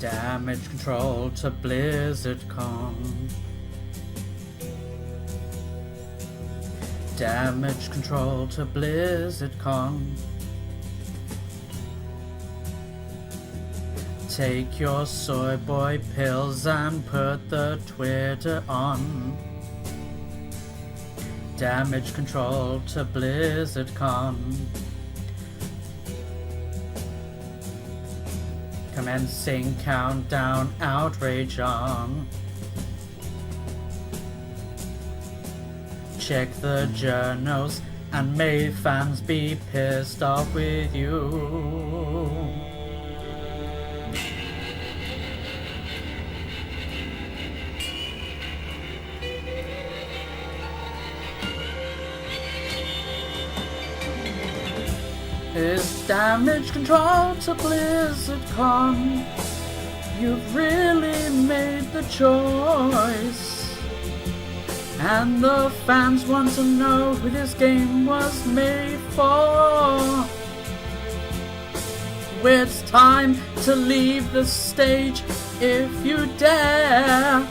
Damage control to BlizzardCon. Damage control to BlizzardCon. Take your soy boy pills and put the Twitter on. Damage control to BlizzardCon. Commencing countdown, outrage on. Check the journals and may fans be pissed off with you. It's damage control to BlizzardCon. You've really made the choice, and the fans want to know who this game was made for. It's time to leave the stage if you dare.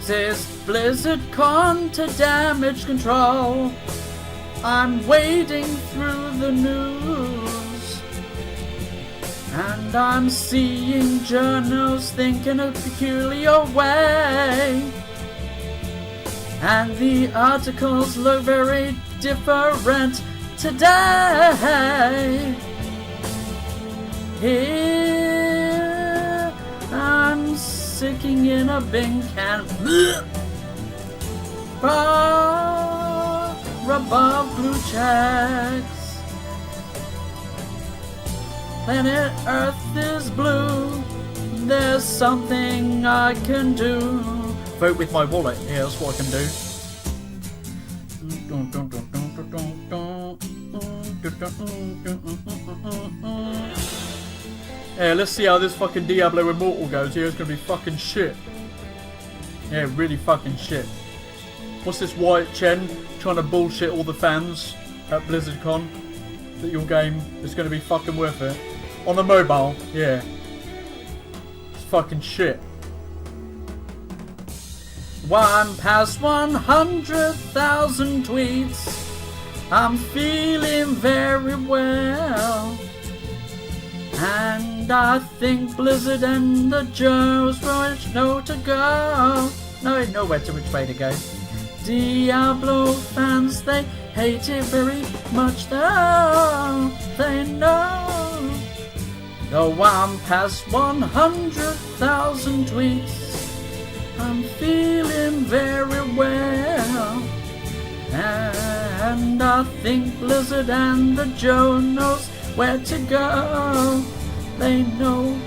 Says BlizzardCon to damage control. I'm wading through the news, and I'm seeing journals think in a peculiar way, and the articles look very different today. Here I'm sticking in a bin can above blue checks. Planet Earth is blue. There's something I can do. Vote with my wallet. Yeah, that's what I can do. Yeah, let's see how this fucking Diablo Immortal goes. Yeah, it's gonna be fucking shit. Yeah, really fucking shit. What's this Wyatt Chen trying to bullshit all the fans at BlizzardCon that your game is going to be fucking worth it? On the mobile, yeah. It's fucking shit. 1,100,000 tweets. I'm feeling very well. And I think Blizzard and the Joes will know to go. No, nowhere to which way to go. Diablo fans, they hate it very much though. They know. Though I'm past 100,000 tweets, I'm feeling very well. And I think Blizzard and the Joe knows where to go. They know.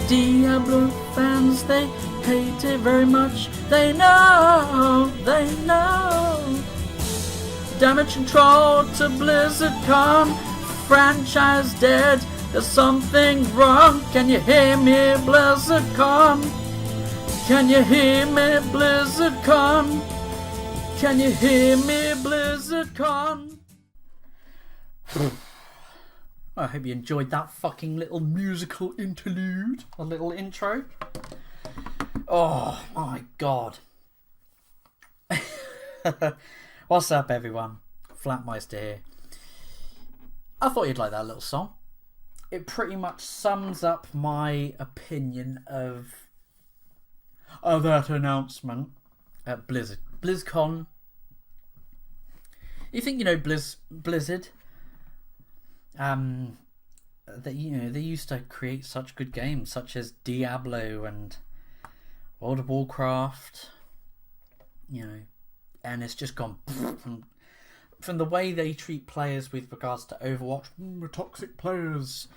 Diablo fans, they hate it very much. They know. Damage control to BlizzardCon. Franchise dead. There's something wrong. Can you hear me, BlizzardCon? Can you hear me, BlizzardCon? Can you hear me, BlizzardCon? I hope you enjoyed that fucking little musical interlude. A little intro. Oh my god. What's up, everyone? Flatmeister here. I thought you'd like that little song. It pretty much sums up my opinion of that announcement at BlizzCon. You think, Blizzard? That they used to create such good games, such as Diablo and World of Warcraft. And it's just gone from the way they treat players with regards to Overwatch. We're toxic players,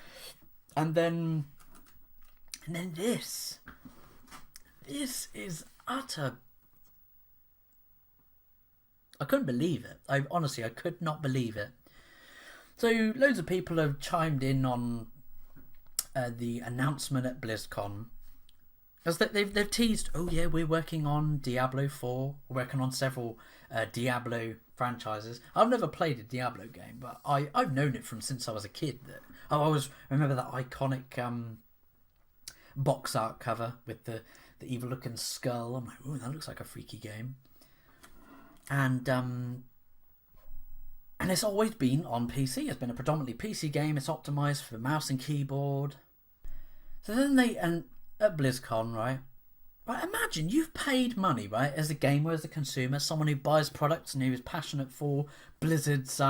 and then this. This is utter. I couldn't believe it. I could not believe it. So loads of people have chimed in on the announcement at BlizzCon, As they've teased, oh yeah, we're working on Diablo 4. We're working on several Diablo franchises. I've never played a Diablo game, but I've known it from since I was a kid. I always remember that iconic box art cover with the evil looking skull. I'm like, ooh, that looks like a freaky game. And it's always been on PC. It's been a predominantly PC game. It's optimized for mouse and keyboard. So then at BlizzCon, right? Right, imagine you've paid money, right, as a gamer, as a consumer, someone who buys products and who is passionate for Blizzard's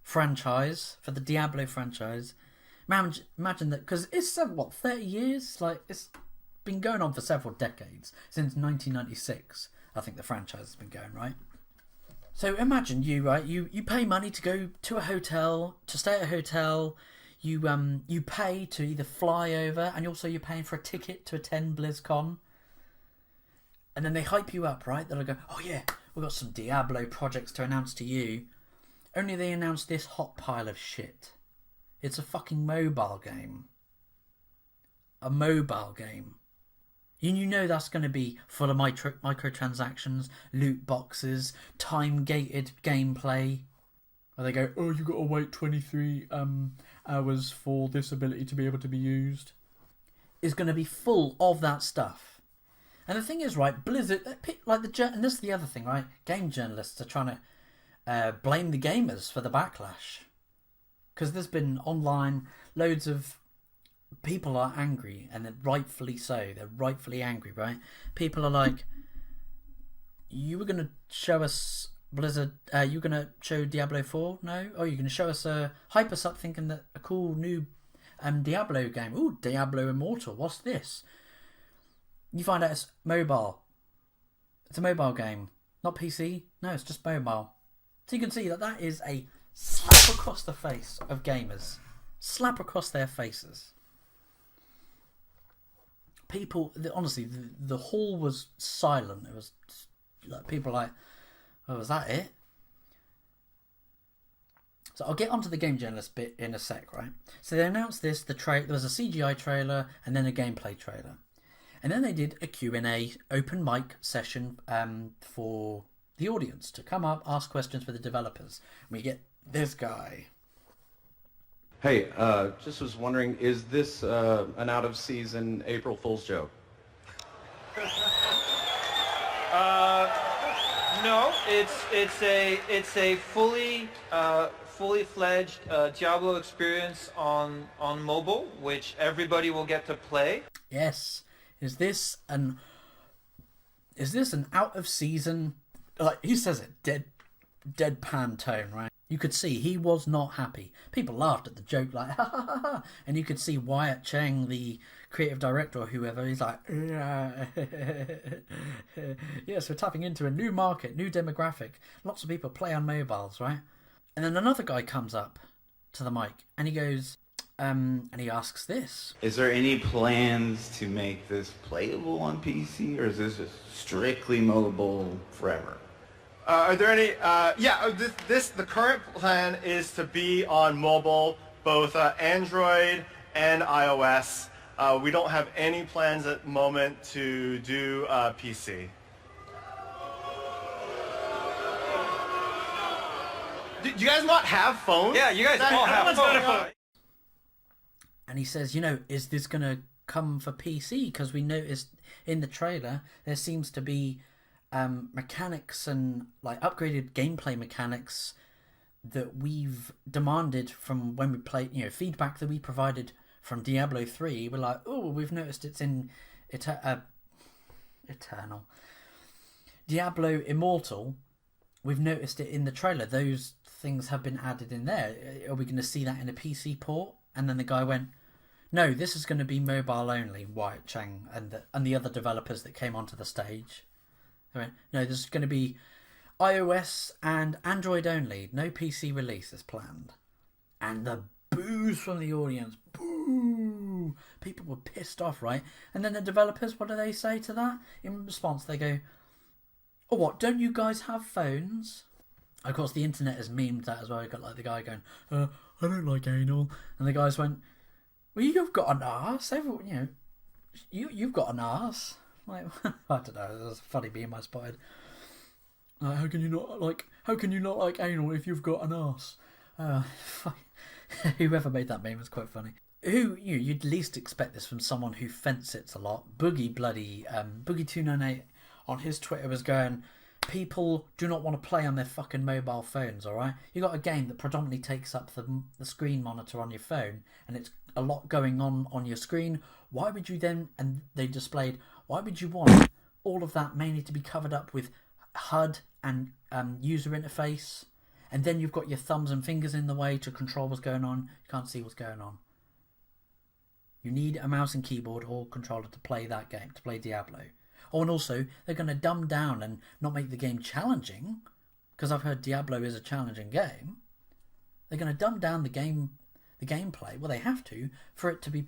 franchise, for the Diablo franchise. Imagine that, because it's 30 years? Like, it's been going on for several decades, since 1996. I think the franchise has been going, right? So imagine you pay money to go to a hotel, to stay at a hotel. You pay to either fly over, and also you're paying for a ticket to attend BlizzCon. And then they hype you up, right? They'll go, oh yeah, we've got some Diablo projects to announce to you. Only they announced this hot pile of shit. It's a fucking mobile game. A mobile game. You know that's going to be full of microtransactions, loot boxes, time-gated gameplay. Or they go, oh, you've got to wait 23 hours for this ability to be able to be used. Is going to be full of that stuff. And the thing is, right, Blizzard, and this is the other thing, right? Game journalists are trying to blame the gamers for the backlash. Because there's been online, loads of people are angry, and rightfully so. They're rightfully angry, right? People are like, you were going to show us Blizzard, you're going to show Diablo 4? No? Oh, you're going to show us, hype us up thinking that a cool new Diablo game. Ooh, Diablo Immortal. What's this? You find out it's mobile. It's a mobile game. Not PC. No, it's just mobile. So you can see that is a slap across the face of gamers. Slap across their faces. People, honestly, the hall was silent. It was like people like, oh, was that it? So I'll get onto the game journalist bit in a sec, right? So they announced this, there was a CGI trailer and then a gameplay trailer. And then they did a Q&A open mic session for the audience to come up, ask questions for the developers. And we get this guy. Hey, just was wondering, is this an out-of-season April Fool's joke? No, it's a fully fledged Diablo experience on mobile, which everybody will get to play. Yes. Is this an out of season? Like he says it, deadpan tone, right? You could see he was not happy. People laughed at the joke, like ha ha ha ha, and you could see Wyatt Cheng, the creative director or whoever, he's like, yes, we're tapping into a new market, new demographic. Lots of people play on mobiles, right? And then another guy comes up to the mic and he goes, and he asks this: is there any plans to make this playable on PC, or is this just strictly mobile forever? Are there any? The current plan is to be on mobile, both Android and iOS. We don't have any plans at the moment to do PC. Do you guys not have phones? Yeah, you guys all have phones. And he says, is this going to come for PC? Because we noticed in the trailer there seems to be mechanics and like upgraded gameplay mechanics that we've demanded from when we played, feedback that we provided from Diablo 3. We're like, oh, we've noticed it's in Eternal. Diablo Immortal, we've noticed it in the trailer. Those things have been added in there. Are we going to see that in a PC port? And then the guy went, no, this is going to be mobile only, Wyatt Cheng and the other developers that came onto the stage. They went, no, this is going to be iOS and Android only. No PC release is planned. And the boos from the audience. Boo! People were pissed off, right? And then the developers, what do they say to that? In response, they go, oh, what, don't you guys have phones? Of course, the internet has memed that as well. You've got like the guy going, I don't like anal. And the guys went, well, you've got an arse. you've got an arse. Like, I don't know. That's a funny meme I spotted. How can you not like anal if you've got an arse? Whoever made that meme was quite funny. You'd least expect this from someone who fence sits a lot. Boogie298 on his Twitter was going, people do not want to play on their fucking mobile phones, alright? You got a game that predominantly takes up the screen monitor on your phone, and it's a lot going on your screen. Why would you then, and they displayed, why would you want all of that mainly to be covered up with HUD and user interface? And then you've got your thumbs and fingers in the way to control what's going on. You can't see what's going on. You need a mouse and keyboard or controller to play that game, to play Diablo. Oh, and also, they're going to dumb down and not make the game challenging, because I've heard Diablo is a challenging game. They're going to dumb down the gameplay, well, they have to, for it to be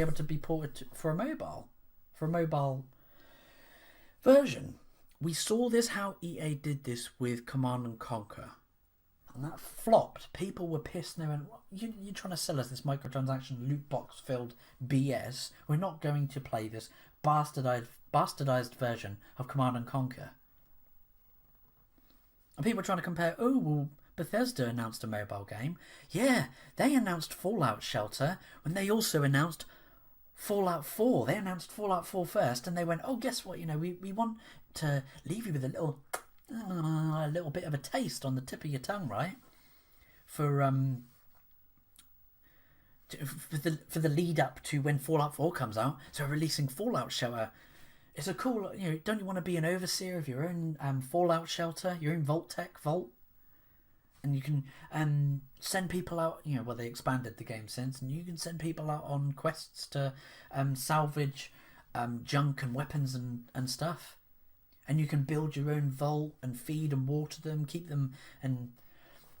able to be ported for a mobile version. We saw this how EA did this with Command and Conquer. And that flopped. People were pissed. They went, you're trying to sell us this microtransaction loot box filled BS. We're not going to play this bastardized version of Command and Conquer. And people are trying to compare, oh, well, Bethesda announced a mobile game. Yeah, they announced Fallout Shelter when they also announced Fallout 4. They announced Fallout 4 first, and they went, oh, guess what? We want to leave you with a little bit of a taste on the tip of your tongue, right? For the lead up to when Fallout 4 comes out. So we're releasing Fallout Shelter. It's a cool, don't you want to be an overseer of your own Fallout Shelter, your own vault? And you can send people out, well, they expanded the game since, and you can send people out on quests to salvage junk and weapons and stuff. And you can build your own vault and feed and water them, keep them and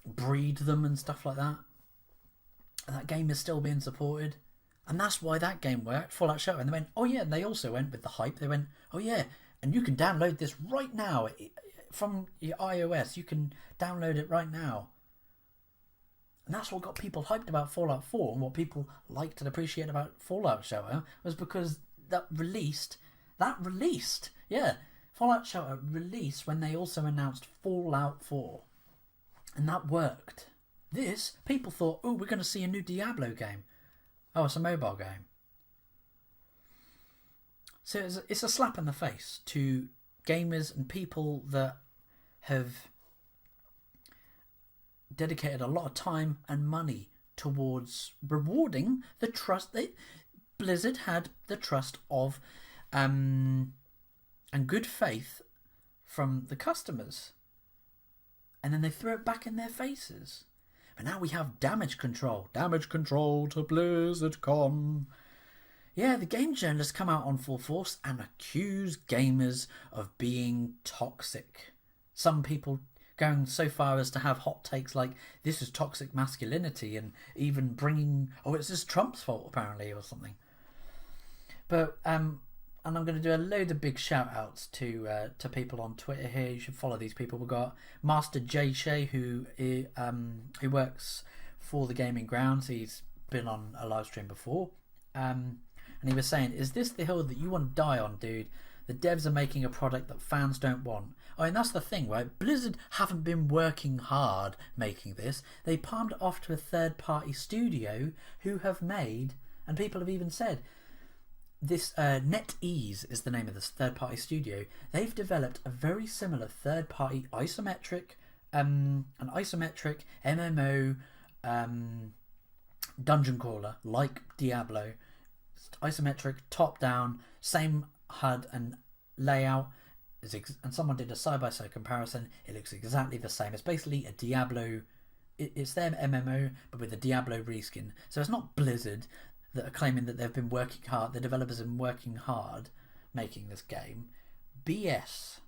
breed them and stuff like that. And that game is still being supported. And that's why that game worked, Fallout Shelter. And they went, oh yeah, and they also went with the hype. They went, oh yeah, and you can download this right now from your iOS. You can download it right now. And that's what got people hyped about Fallout 4, and what people liked and appreciated about Fallout Shelter was because that released. Yeah, Fallout Shelter released when they also announced Fallout 4. And that worked. This, people thought, oh, we're going to see a new Diablo game. Oh, it's a mobile game. So it's a slap in the face to gamers and people that have dedicated a lot of time and money towards rewarding the trust. Blizzard had the trust of and good faith from the customers. And then they throw it back in their faces. But now we have damage control. Damage control to BlizzardCon. Yeah, the game journalists come out on full force and accuse gamers of being toxic. Some people going so far as to have hot takes like, this is toxic masculinity, and even bringing, it's just Trump's fault apparently or something. But and I'm going to do a load of big shout outs to people on Twitter here. You should follow these people. We've got Master J Shay, who works for the Gaming Grounds. He's been on a live stream before. And he was saying, is this the hill that you want to die on, dude? The devs are making a product that fans don't want. Oh, and that's the thing, right? Blizzard haven't been working hard making this. They palmed it off to a third-party studio who have made, and people have even said, this NetEase is the name of this third-party studio. They've developed a very similar third-party isometric MMO dungeon crawler like Diablo. Isometric, top-down, same HUD and layout. And someone did a side-by-side comparison. It looks exactly the same. It's basically a Diablo. It's their MMO, but with a Diablo reskin. So it's not Blizzard that are claiming that they've been working hard. The developers have been working hard making this game. BS.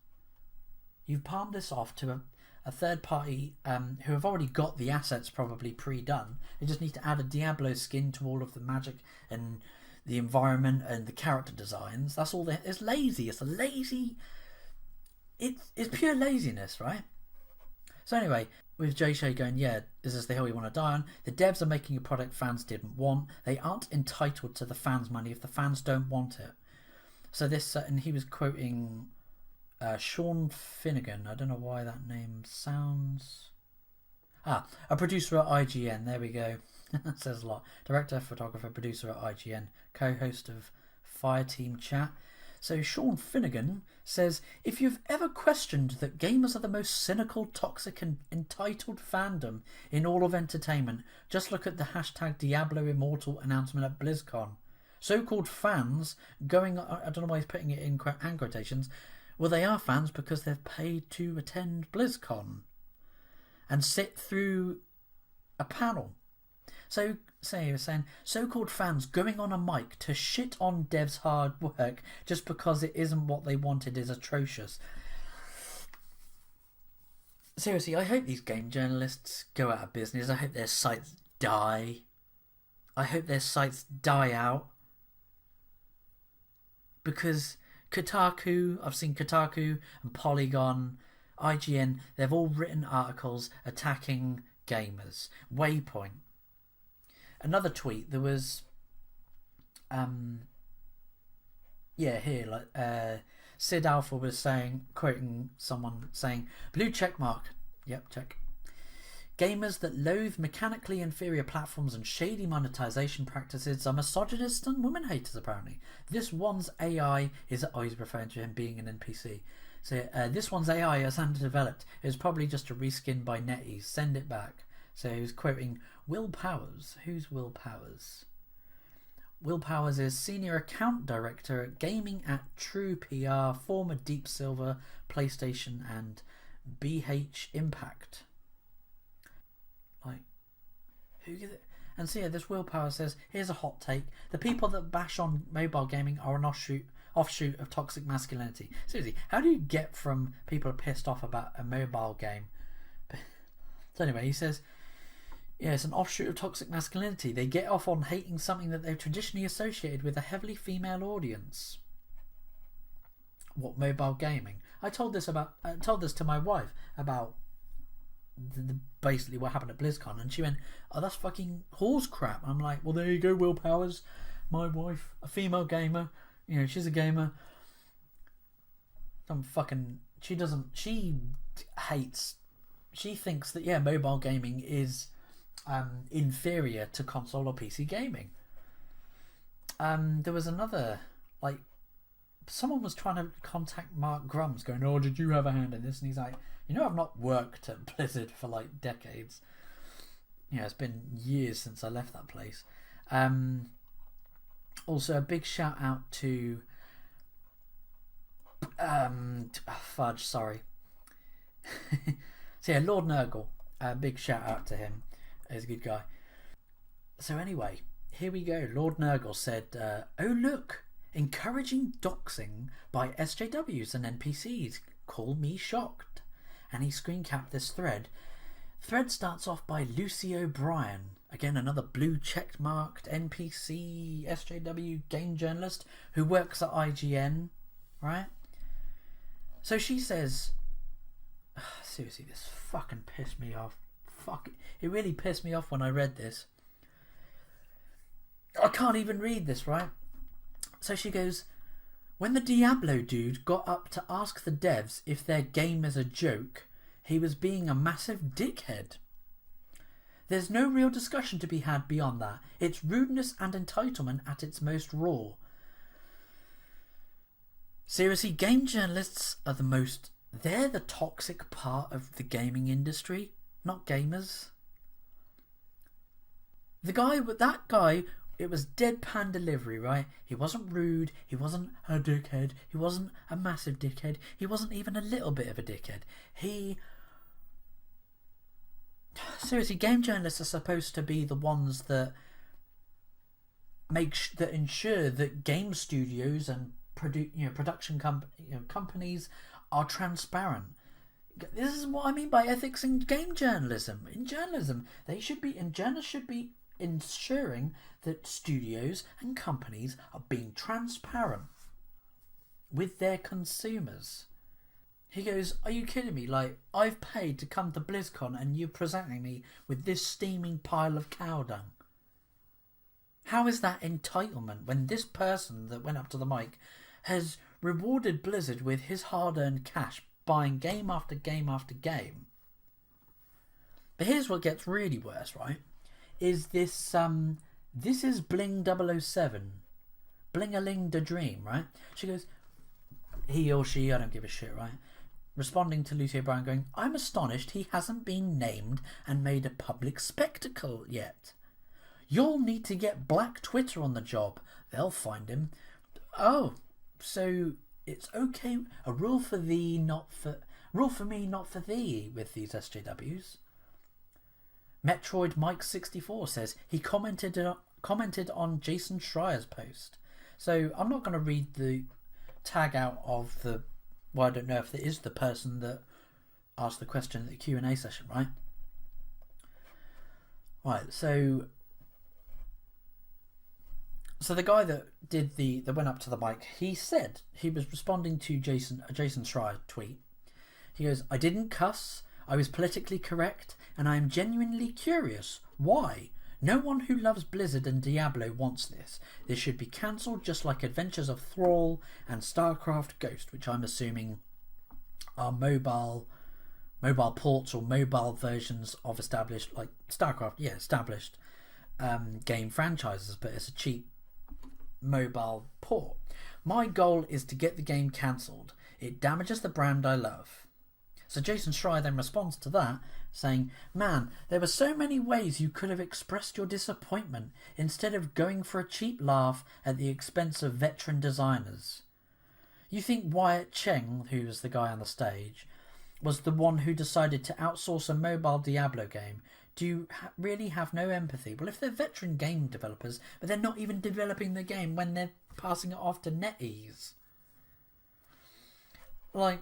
You've palmed this off to a third party who have already got the assets probably pre-done. They just need to add a Diablo skin to all of the magic and the environment and the character designs. That's all. It's lazy. It's a lazy. It's pure laziness, right? So anyway, with Jay Shay going, yeah, is this the hill you want to die on? The devs are making a product fans didn't want. They aren't entitled to the fans' money if the fans don't want it. So this, and he was quoting Sean Finnegan. I don't know why that name sounds... a producer at IGN. There we go. That says a lot. Director, photographer, producer at IGN. Co-host of Fireteam Chat. So Sean Finnegan says, if you've ever questioned that gamers are the most cynical, toxic and entitled fandom in all of entertainment, just look at the hashtag Diablo Immortal announcement at BlizzCon. So-called fans going... I don't know why he's putting it in hand quotations. Well, they are fans because they've paid to attend BlizzCon and sit through a panel. So, say he was saying, so-called fans going on a mic to shit on devs' hard work just because it isn't what they wanted is atrocious. Seriously, I hope these game journalists go out of business. I hope their sites die. I hope their sites die out. Because Kotaku, I've seen Kotaku and Polygon, IGN, they've all written articles attacking gamers. Waypoint. Another tweet, there was, Sid Alpha was saying, quoting someone saying, blue check mark, yep, check. Gamers that loathe mechanically inferior platforms and shady monetization practices are misogynists and women haters, apparently. This one's AI is, he's referring to him being an NPC. So this one's AI is underdeveloped. It was probably just a reskin by NetEase. Send it back. So he was quoting Will Powers. Who's Will Powers? Will Powers is Senior Account Director at Gaming at True PR, former Deep Silver, PlayStation and BH Impact. Like, who gives it? And so yeah, this Will Powers says, here's a hot take. The people that bash on mobile gaming are an offshoot of toxic masculinity. Seriously, how do you get from people are pissed off about a mobile game? So anyway, he says, yeah, it's an offshoot of toxic masculinity. They get off on hating something that they've traditionally associated with a heavily female audience. What, mobile gaming? I told this to my wife about basically what happened at BlizzCon, and she went, oh, that's fucking horse crap. And I'm like, well, there you go, Will Powers. My wife, a female gamer, you know, she's a gamer. She hates, she thinks that, yeah, mobile gaming is inferior to console or PC gaming. There was another, like, someone was trying to contact Mark Grums going, oh, did you have a hand in this? And he's like, you know, I've not worked at Blizzard for like decades. Yeah, it's been years since I left that place. Also, a big shout out to Fudge, sorry. So yeah, Lord Nurgle, big shout out to him. He's a good guy. So anyway, here we go. Lord Nurgle said, oh look, encouraging doxing by SJWs and NPCs. Call me shocked. And he screen capped this thread. Thread starts off by Lucy O'Brien. Again, another blue check marked NPC SJW game journalist who works at IGN, right? So she says, seriously, this fucking pissed me off. Fuck, it really pissed me off when I read this. I can't even read this, right? So she goes, when the Diablo dude got up to ask the devs if their game is a joke, he was being a massive dickhead. There's no real discussion to be had beyond that. It's rudeness and entitlement at its most raw. Seriously, game journalists are they're the toxic part of the gaming industry, not gamers. That guy, it was deadpan delivery, right? He wasn't rude, he wasn't a dickhead, he wasn't a massive dickhead, he wasn't even a little bit of a dickhead. Seriously, game journalists are supposed to be the ones that that ensure that game studios and production companies are transparent. This is what I mean by ethics in game journalism. In journalism, journalists should be ensuring that studios and companies are being transparent with their consumers. He goes, are you kidding me? Like, I've paid to come to BlizzCon and you're presenting me with this steaming pile of cow dung. How is that entitlement when this person that went up to the mic has rewarded Blizzard with his hard-earned cash, buying game after game after game? But here's what gets really worse, right? Is this, this is Bling 007. Bling-a-ling da dream, right? She goes, he or she, I don't give a shit, right? Responding to Lucy O'Brien going, I'm astonished he hasn't been named and made a public spectacle yet. You'll need to get Black Twitter on the job. They'll find him. Oh, so it's okay. A rule for thee, not for... Rule for me, not for thee with these SJWs. Metroid Mike 64 says he commented on Jason Schreier's post. So I'm not going to read the tag out of the... Well, I don't know if it is the person that asked the question at the Q&A session, right? Right, so the guy that went up to the mic, he said he was responding to a Jason Schreier tweet. He goes, I didn't cuss, I was politically correct, and I am genuinely curious. Why? No one who loves Blizzard and Diablo wants this. This should be cancelled just like Adventures of Thrall and StarCraft Ghost, which I'm assuming are mobile ports or mobile versions of established, like StarCraft, yeah, established game franchises, but it's a cheap mobile port. My goal is to get the game cancelled. It damages the brand I love. So Jason Schreier then responds to that, saying, man, there were so many ways you could have expressed your disappointment instead of going for a cheap laugh at the expense of veteran designers. You think Wyatt Cheng, who was the guy on the stage, was the one who decided to outsource a mobile Diablo game? Do you really have no empathy? Well, if they're veteran game developers, but they're not even developing the game when they're passing it off to NetEase. Like,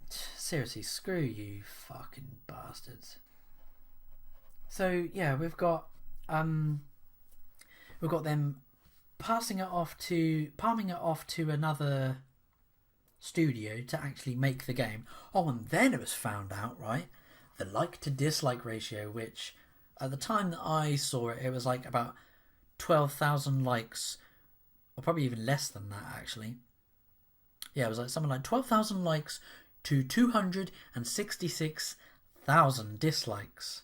seriously, screw you fucking bastards. So yeah, we've got them palming it off to another studio to actually make the game. Oh, and then it was found out, right, the like to dislike ratio, which at the time that I saw it, it was like about 12,000 likes, or probably even less than that actually. Yeah, it was like something like 12,000 likes to 266,000 dislikes.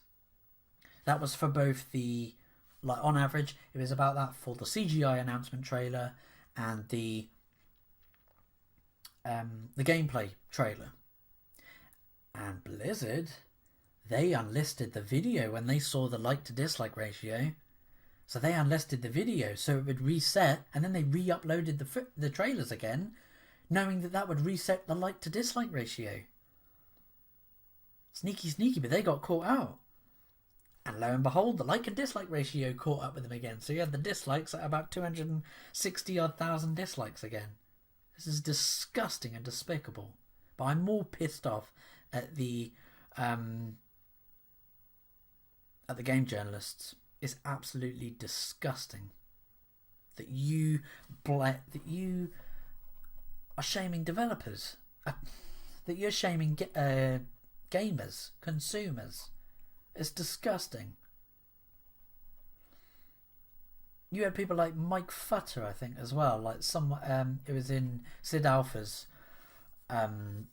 That was for both the, like on average, it was about that for the CGI announcement trailer and the gameplay trailer. And Blizzard, they unlisted the video when they saw the like to dislike ratio. So they unlisted the video so it would reset, and then they re-uploaded the trailers again, knowing that would reset the like to dislike ratio. Sneaky, but they got caught out. And lo and behold, the like and dislike ratio caught up with them again. So you had the dislikes at about 260,000 dislikes again. This is disgusting and despicable. But I'm more pissed off at the game journalists. It's absolutely disgusting that you are shaming developers, that you're shaming gamers, consumers. It's disgusting. You had people like Mike Futter, I think, as well. Like it was in Sid Alpha's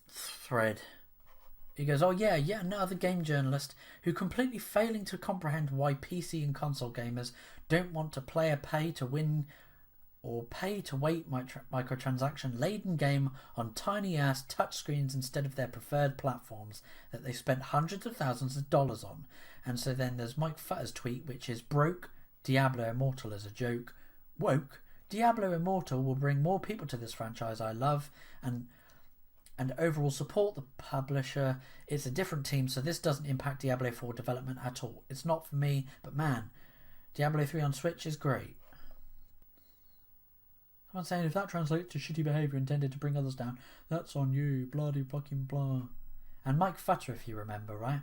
thread. He goes, oh yeah, yet another game journalist who completely failing to comprehend why PC and console gamers don't want to play a pay-to-win or pay-to-wait microtransaction-laden game on tiny-ass touchscreens instead of their preferred platforms that they spent hundreds of thousands of dollars on. And so then there's Mike Futter's tweet, which is, broke Diablo Immortal as a joke. Woke, Diablo Immortal will bring more people to this franchise I love and overall support the publisher. It's a different team, so this doesn't impact Diablo 4 development at all. It's not for me, but man, Diablo 3 on Switch is great. Someone's saying if that translates to shitty behaviour intended to bring others down, that's on you, bloody fucking blah. And Mike Futter, if you remember, right?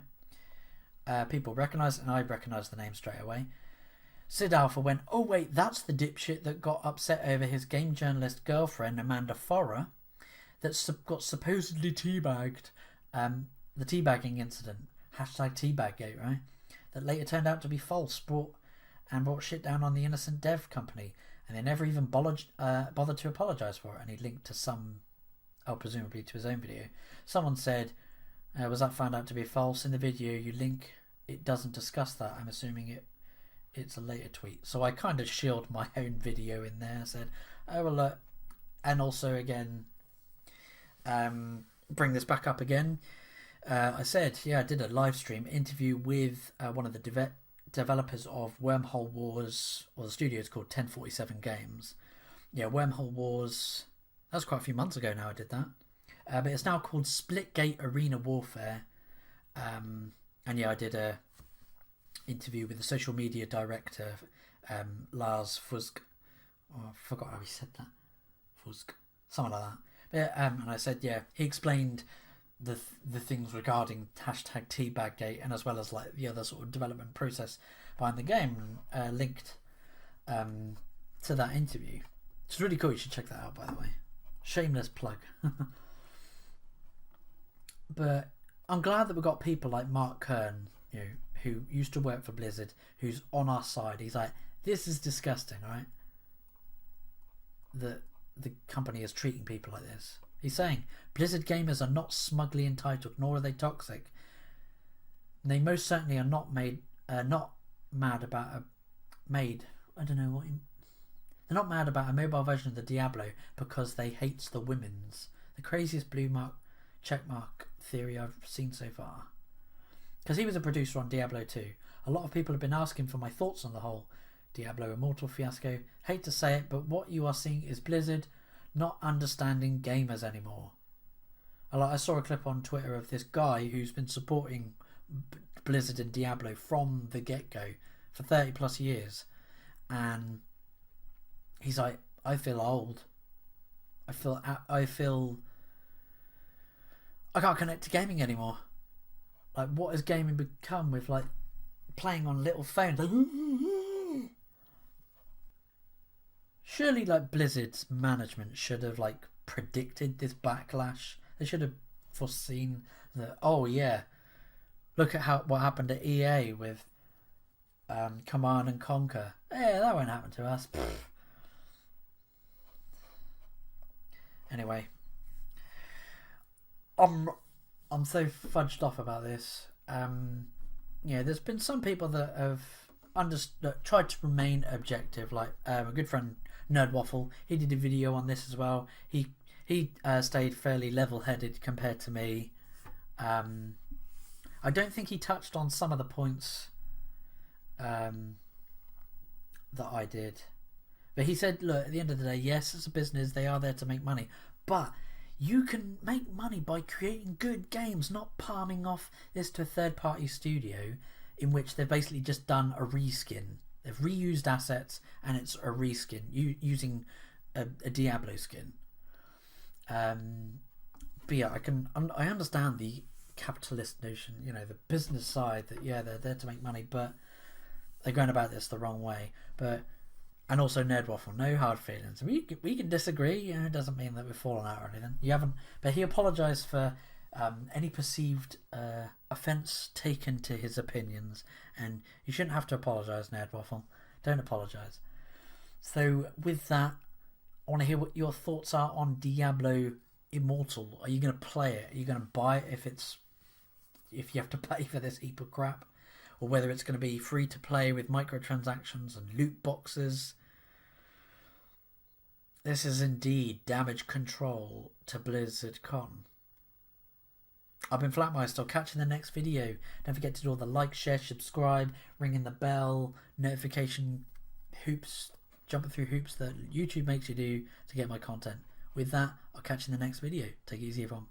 People recognise, and I recognise the name straight away. Sid Alpha went, oh wait, that's the dipshit that got upset over his game journalist girlfriend, Amanda Forer. that got supposedly teabagged, the teabagging incident, #teabaggate, right? That later turned out to be false, brought shit down on the innocent dev company, and they never even bothered to apologise for it. And he linked to presumably to his own video. Someone said, was that found out to be false? In the video you link, it doesn't discuss that. I'm assuming it's a later tweet. So I kind of shielded my own video in there, said, oh well, look, and also again, bring this back up again. I said, yeah, I did a live stream interview with one of the developers of Wormhole Wars, or the studio is called 1047 Games. Yeah, Wormhole Wars, that was quite a few months ago now I did that. But it's now called Splitgate Arena Warfare. And yeah, I did a interview with the social media director, Lars Fusk. Oh, I forgot how he said that. Fusk. Something like that. But, and I said, yeah, he explained the things regarding #teabaggate, and as well as like the other sort of development process behind the game, linked to that interview. It's really cool. You should check that out, by the way. Shameless plug. But I'm glad that we've got people like Mark Kern, who used to work for Blizzard, who's on our side. He's like, this is disgusting, right? That the company is treating people like this. He's saying Blizzard gamers are not smugly entitled, nor are they toxic. They most certainly are not mad about they're not mad about a mobile version of the Diablo because they hates the women's. The craziest blue mark checkmark theory I've seen so far. Because he was a producer on Diablo 2. A lot of people have been asking for my thoughts on the whole Diablo Immortal fiasco. Hate to say it, but what you are seeing is Blizzard not understanding gamers anymore. I saw a clip on Twitter of this guy who's been supporting Blizzard and Diablo from the get-go for 30 plus years, and he's like, I feel old. I feel I can't connect to gaming anymore. Like, what has gaming become with like playing on little phones? Like, surely like Blizzard's management should have like predicted this backlash. They should have foreseen that. Oh yeah, look at what happened at EA with Command and Conquer. Yeah, that won't happen to us. Anyway, I'm so fudged off about this. There's been some people that have tried to remain objective. Like a good friend, Nerd Waffle, he did a video on this as well. He stayed fairly level-headed compared to me. I don't think he touched on some of the points that I did. But he said, look, at the end of the day, yes, it's a business. They are there to make money. But you can make money by creating good games, not palming off this to a third-party studio in which they've basically just done a reskin. They've reused assets, and it's a reskin using a Diablo skin. But yeah, I understand the capitalist notion, the business side that yeah, they're there to make money, but they're going about this the wrong way. And also Nerd Waffle, no hard feelings. We can disagree. It doesn't mean that we're falling out or anything. You haven't, but he apologised for any perceived offence taken to his opinions, and you shouldn't have to apologise, Nerd Waffle. Don't apologise. So with that, I want to hear what your thoughts are on Diablo Immortal. Are you going to play it? Are you going to buy it if you have to pay for this heap of crap? Or whether it's going to be free to play with microtransactions and loot boxes. This is indeed damage control to BlizzardCon. I've been Flatmeister. I'll catch you in the next video. Don't forget to do all the like, share, subscribe, ringing the bell, notification hoops, jumping through hoops that YouTube makes you do to get my content. With that, I'll catch you in the next video. Take it easy, everyone.